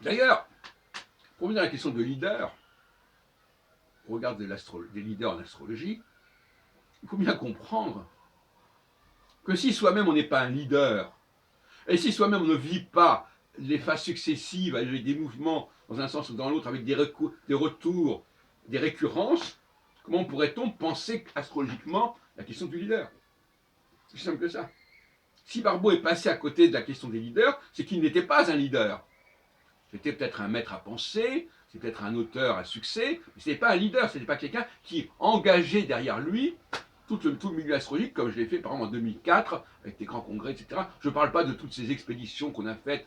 D'ailleurs, pour revenir à la question de leader, au regard des leaders en astrologie, il faut bien comprendre que si soi-même on n'est pas un leader, et si soi-même on ne vit pas les phases successives avec des mouvements dans un sens ou dans l'autre, avec des retours, des récurrences, comment pourrait-on penser astrologiquement la question du leader? C'est aussi simple que ça. Si Barbault est passé à côté de la question des leaders, c'est qu'il n'était pas un leader. C'était peut-être un maître à penser, c'est peut-être un auteur à succès, mais ce n'était pas un leader, ce n'était pas quelqu'un qui engageait derrière lui tout le milieu astrologique, comme je l'ai fait par exemple en 2004, avec des grands congrès, etc. Je ne parle pas de toutes ces expéditions qu'on a faites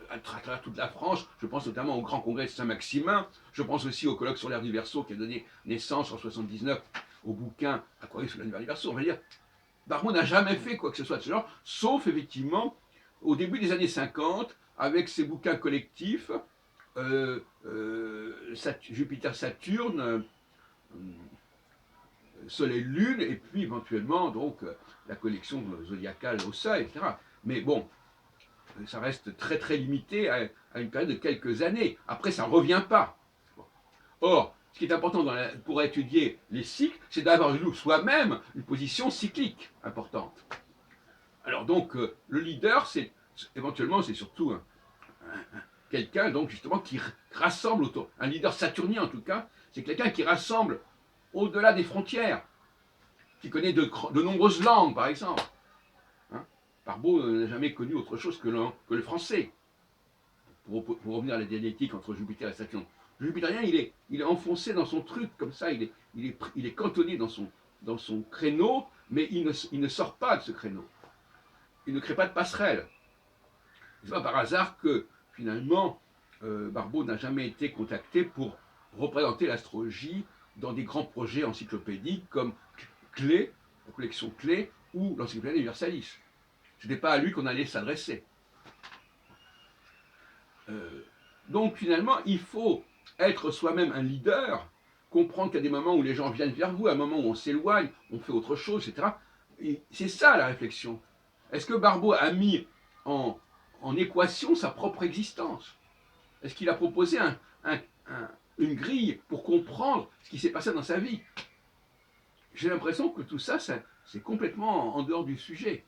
à travers toute la France, je pense notamment au grand congrès de Saint-Maximin, je pense aussi au colloque sur l'ère du Verseau qui a donné naissance en 79 au bouquin Aquarius sur l'ère du Verseau. On va dire, Barbault n'a jamais fait quoi que ce soit de ce genre, sauf effectivement au début des années 50, avec ses bouquins collectifs, Jupiter-Saturne, Soleil-Lune, et puis éventuellement donc la collection zodiacale Ossa, etc. Mais bon, ça reste très très limité à une période de quelques années. Après, ça ne revient pas. Or, ce qui est important pour étudier les cycles, c'est d'avoir soi-même une position cyclique importante. Alors donc, le leader, éventuellement, c'est surtout quelqu'un donc justement qui rassemble autour. Un leader saturnien en tout cas, c'est quelqu'un qui rassemble au-delà des frontières, qui connaît de nombreuses langues par exemple. Hein, Barbault n'a jamais connu autre chose que le français. Pour revenir à la dialectique entre Jupiter et Saturne. Le Jupitérien, il est enfoncé dans son truc comme ça, il est cantonné dans son créneau, mais il ne sort pas de ce créneau. Il ne crée pas de passerelle. C'est pas par hasard que finalement Barbault n'a jamais été contacté pour représenter l'astrologie dans des grands projets encyclopédiques comme Clé, la collection Clé, ou l'Encyclopédie Universalis. Ce n'était pas à lui qu'on allait s'adresser. Donc finalement, il faut être soi-même un leader, comprendre qu'il y a des moments où les gens viennent vers vous, à un moment où on s'éloigne, on fait autre chose, etc. Et c'est ça la réflexion. Est-ce que Barbault a mis en équation sa propre existence? Est-ce qu'il a proposé une grille pour comprendre ce qui s'est passé dans sa vie? J'ai l'impression que tout ça, c'est complètement en dehors du sujet.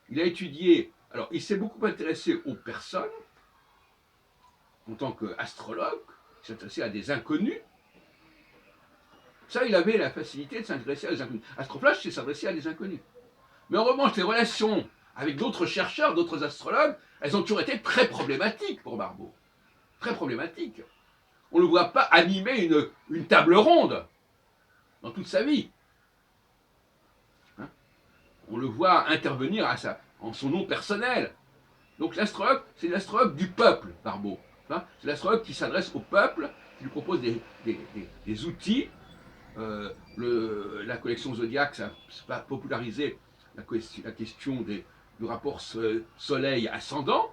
Il a étudié, alors il s'est beaucoup intéressé aux personnes, en tant qu'astrologue, il s'intéressait à des inconnus. Ça, il avait la facilité de s'intéresser à des inconnus. Astroflash, c'est s'adresser à des inconnus. Mais en revanche, les relations avec d'autres chercheurs, d'autres astrologues, elles ont toujours été très problématiques pour Barbault. Très problématiques. On ne le voit pas animer une table ronde dans toute sa vie. Hein, on le voit intervenir en son nom personnel. Donc l'astrologue, c'est l'astrologue du peuple, Barbault. Hein, c'est l'astrologue qui s'adresse au peuple, qui lui propose des outils. La collection Zodiac, ça a popularisé la question du rapport soleil-ascendant.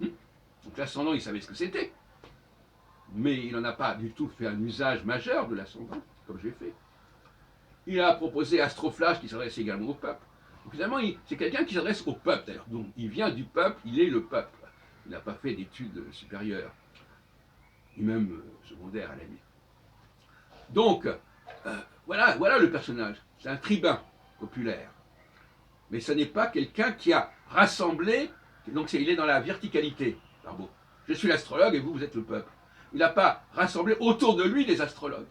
Donc l'ascendant, il savait ce que c'était, mais il n'en a pas du tout fait un usage majeur de l'ascendant, comme j'ai fait. Il a proposé Astroflash, qui s'adresse également au peuple. Donc, finalement, c'est quelqu'un qui s'adresse au peuple, d'ailleurs. Donc il vient du peuple, il est le peuple. Il n'a pas fait d'études supérieures, ni même secondaires à la limite. Donc, voilà le personnage. C'est un tribun populaire. Mais ce n'est pas quelqu'un qui a rassemblé, donc il est dans la verticalité, Barbault. Je suis l'astrologue et vous êtes le peuple. Il n'a pas rassemblé autour de lui des astrologues.